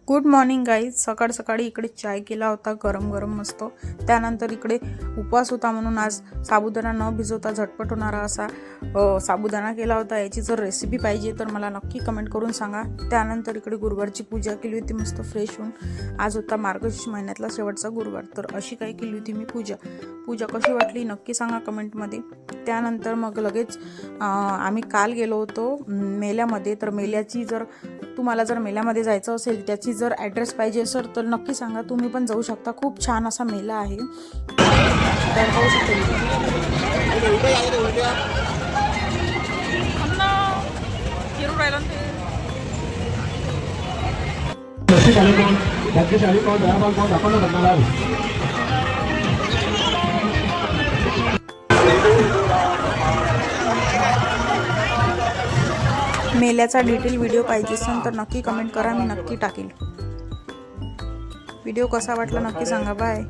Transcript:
Good morning guys. सकाळ सकाळी इकडे चाय केला होता गरम गरम मस्त. त्यानंतर इकडे उपवास होता म्हणून आज साबुदाणा न भिजवता झटपट होणारा असा साबुदाणा केला होता. याची जर रेसिपी पाहिजे तर मला नक्की कमेंट करून सांगा. त्यानंतर इकडे गुरुवारची पूजा केली होती मस्त फ्रेश होऊन. आज होता मार्गशीर्ष महिन्यातला शेवटचा गुरुवार, तर अशी काही केली होती मी पूजा कशी वाटली नक्की सांगा कमेंटमध्ये. त्यानंतर मग लगेच आम्ही काल गेलो होतो मेल्यामध्ये. तर मेल्याची जर तुम्हाला जर मेल्यामध्ये जायचं असेल, त्याची जर ॲड्रेस पाहिजे असेल तर नक्की सांगा. तुम्ही पण जाऊ शकता. खूप छान असा मेला आहे. तर पाहू मेल्याचा डिटेल व्हिडिओ पाहिजे असेल तर नक्की कमेंट करा, मी नक्की टाकेल. व्हिडिओ कसा वाटला नक्की सांगा. बाय.